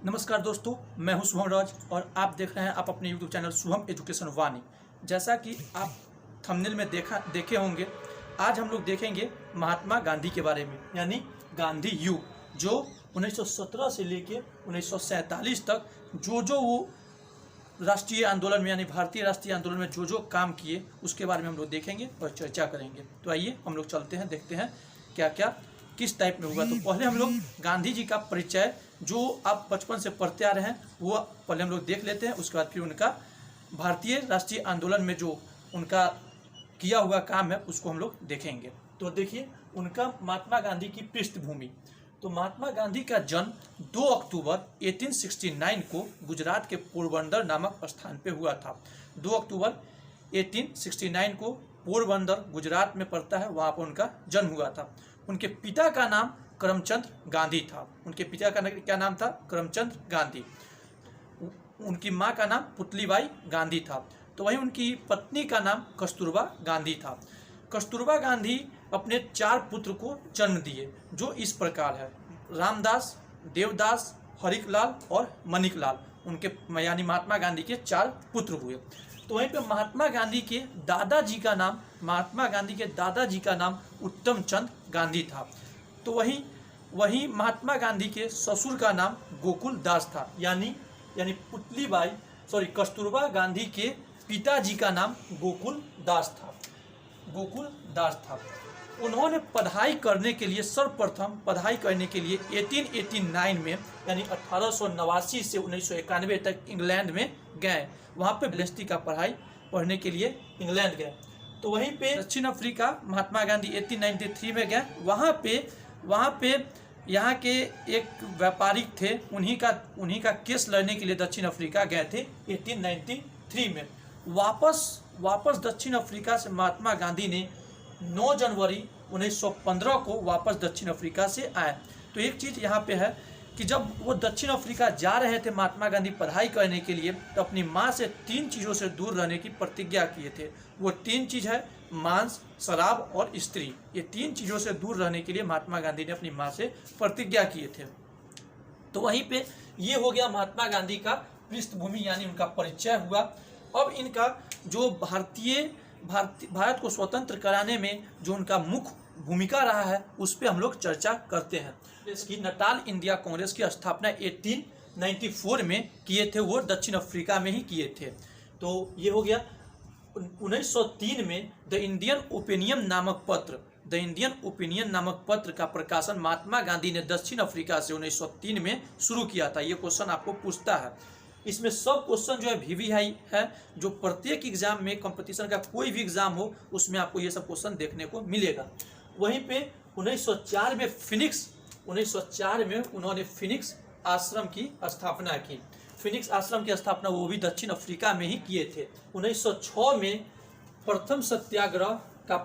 नमस्कार दोस्तों, मैं हूं शुभम राज और आप देख रहे हैं आप अपने YouTube चैनल शुभम एजुकेशन वाणी। जैसा कि आप थंबनेल में देखे होंगे, आज हम लोग देखेंगे महात्मा गांधी के बारे में, यानी गांधी युग, जो 1917 से लेके 1947 तक जो वो राष्ट्रीय आंदोलन में यानी भारतीय राष्ट्रीय आंदोलन में जो काम किए उसके बारे में हम लोग देखेंगे और चर्चा करेंगे। तो आइए हम लोग चलते हैं, देखते हैं क्या क्या किस टाइप में होगा। तो पहले हम लोग गांधी जी का परिचय जो आप बचपन से पढ़ते आ रहे हैं वो पहले हम लोग देख लेते हैं। उसके बाद फिर उनका भारतीय राष्ट्रीय आंदोलन में जो उनका किया हुआ काम है उसको हम लोग देखेंगे। तो देखिए उनका महात्मा गांधी की पृष्ठभूमि। तो महात्मा गांधी का जन्म 2 अक्टूबर 1869 को गुजरात के पोरबंदर नामक स्थान पे हुआ था। 2 अक्टूबर 1869 को पोरबंदर गुजरात में पड़ता है, वहाँ पर उनका जन्म हुआ था। उनके पिता का नाम करमचंद गांधी था। उनके पिता का क्या नाम था? करमचंद गांधी। उनकी माँ का नाम पुतलीबाई गांधी था। तो वहीं उनकी पत्नी का नाम कस्तूरबा गांधी था। कस्तूरबा गांधी अपने 4 पुत्र को जन्म दिए जो इस प्रकार है: रामदास, देवदास, हरिकलाल और मणिकलाल। उनके यानी महात्मा गांधी के 4 पुत्र हुए। तो वहीं पे महात्मा गांधी के दादाजी का नाम उत्तम चंद गांधी था। तो वहीं महात्मा गांधी के ससुर का नाम गोकुल दास था, यानी कस्तूरबा गांधी के पिताजी का नाम गोकुल दास था। उन्होंने पढ़ाई करने के लिए सर्वप्रथम 1889 में यानी 1889 से 1991 तक इंग्लैंड में गए। वहाँ पे BSc का पढ़ाई पढ़ने के लिए इंग्लैंड गए। तो वहीं पे दक्षिण अफ्रीका महात्मा गांधी 1893 में गए। वहाँ पे यहाँ के एक व्यापारी थे, उन्हीं का केस लड़ने के लिए दक्षिण अफ्रीका गए थे 1893 में। वापस दक्षिण अफ्रीका से महात्मा गांधी ने 9 जनवरी 1915 को वापस दक्षिण अफ्रीका से आए। तो एक चीज़ यहाँ पे है कि जब वो दक्षिण अफ्रीका जा रहे थे महात्मा गांधी पढ़ाई करने के लिए, तो अपनी माँ से 3 चीज़ों से दूर रहने की प्रतिज्ञा किए थे। वो 3 चीज़ है मांस, शराब और स्त्री। ये 3 चीज़ों से दूर रहने के लिए महात्मा गांधी ने अपनी माँ से प्रतिज्ञा किए थे। तो वहीं पे ये हो गया महात्मा गांधी का पृष्ठभूमि, यानी उनका परिचय हुआ। अब इनका जो भारत को स्वतंत्र कराने में जो उनका मुख्य भूमिका रहा है उस पर हम लोग चर्चा करते हैं। इसकी नटाल इंडिया कांग्रेस की स्थापना 1894 में किए थे, वो दक्षिण अफ्रीका में ही किए थे। तो ये हो गया। 1903 में द इंडियन ओपिनियन नामक पत्र का प्रकाशन महात्मा गांधी ने दक्षिण अफ्रीका से 1903 में शुरू किया था। ये क्वेश्चन आपको पूछता है। इसमें सब क्वेश्चन जो है VVI है, जो प्रत्येक एग्जाम में कंपटीशन का कोई भी एग्जाम हो उसमें आपको ये सब क्वेश्चन देखने को मिलेगा। वहीं पे 1904 में उन्होंने फिनिक्स आश्रम की स्थापना की। फिनिक्स आश्रम की स्थापना वो भी दक्षिण अफ्रीका में ही किए थे। 1906 में प्रथम सत्याग्रह का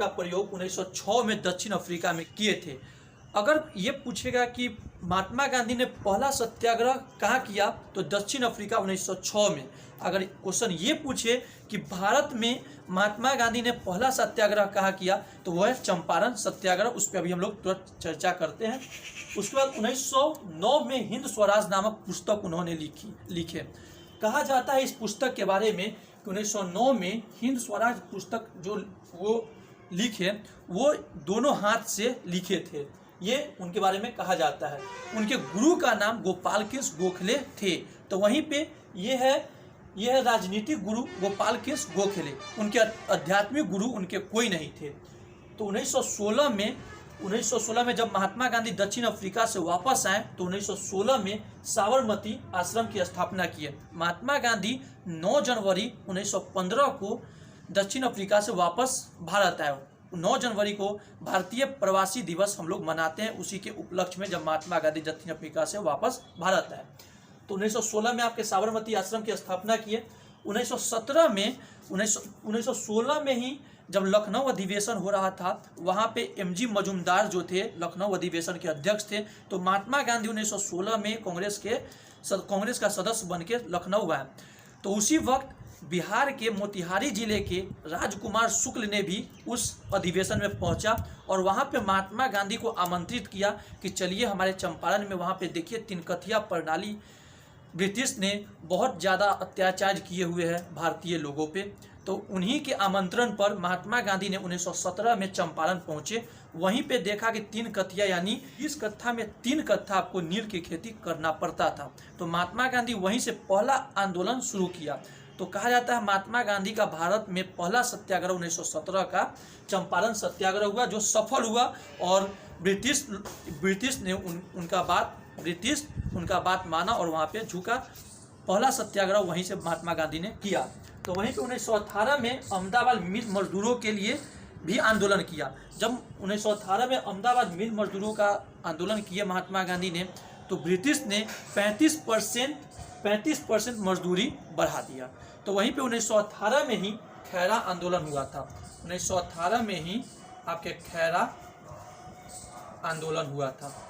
प्रयोग 1906 में दक्षिण अफ्रीका में किए थे। अगर ये पूछेगा कि महात्मा गांधी ने पहला सत्याग्रह कहाँ किया, तो दक्षिण अफ्रीका 1906 में। अगर क्वेश्चन ये पूछे कि भारत में महात्मा गांधी ने पहला सत्याग्रह कहाँ किया, तो वह है चंपारण सत्याग्रह। उस पर अभी हम लोग तुरंत चर्चा करते हैं। उसके बाद 1909 में हिंद स्वराज नामक पुस्तक उन्होंने लिखे। कहा जाता है इस पुस्तक के बारे में कि 1909 में हिंद स्वराज पुस्तक जो वो लिखे वो दोनों हाथ से लिखे थे, ये उनके बारे में कहा जाता है। उनके गुरु का नाम गोपाल कृष्ण गोखले थे। तो वहीं पे ये है राजनीतिक गुरु गोपाल कृष्ण गोखले। उनके आध्यात्मिक गुरु उनके कोई नहीं थे। तो 1916 में जब महात्मा गांधी दक्षिण अफ्रीका से वापस आए तो 1916 में साबरमती आश्रम की स्थापना किए। महात्मा गांधी 9 जनवरी 1915 को दक्षिण अफ्रीका से वापस भारत आए। 9 जनवरी को भारतीय प्रवासी दिवस हम लोग मनाते हैं, उसी के उपलक्ष्य में जब महात्मा गांधी दक्षिण अफ्रीका से वापस भारत आए। तो 1916 में आपके साबरमती आश्रम की स्थापना किए। 1916 में ही जब लखनऊ अधिवेशन हो रहा था, वहाँ पे MG मजूमदार जो थे लखनऊ अधिवेशन के अध्यक्ष थे। तो महात्मा गांधी 1916 में कांग्रेस का सदस्य बन के लखनऊ आए। तो उसी वक्त बिहार के मोतिहारी जिले के राजकुमार शुक्ल ने भी उस अधिवेशन में पहुंचा और वहां पे महात्मा गांधी को आमंत्रित किया कि चलिए हमारे चंपारण में, वहां पे देखिए तिनकथिया प्रणाली ब्रिटिश ने बहुत ज़्यादा अत्याचार किए हुए हैं भारतीय लोगों पे। तो उन्हीं के आमंत्रण पर महात्मा गांधी ने 1917 में चंपारण पहुंचे। वहीं पे देखा कि 3 कथिया यानी इस कत्था में 3 कत्था आपको नील की खेती करना पड़ता था। तो महात्मा गांधी वहीं से पहला आंदोलन शुरू किया। तो कहा जाता है महात्मा गांधी का भारत में पहला सत्याग्रह 1917 का चंपारण सत्याग्रह हुआ, जो सफल हुआ और ब्रिटिश ने उनका बात माना और वहाँ पे झुका। पहला सत्याग्रह वहीं से महात्मा गांधी ने किया। तो वहीं पे 1918 में अहमदाबाद मिल मजदूरों के लिए भी आंदोलन किया। जब 1918 में अहमदाबाद मिल मजदूरों का आंदोलन किया महात्मा गांधी ने, तो ब्रिटिश ने 35% मजदूरी बढ़ा दिया। तो वहीं पे 1918 में ही खैरा आंदोलन हुआ था। 1918 में ही आपके खैरा आंदोलन हुआ था।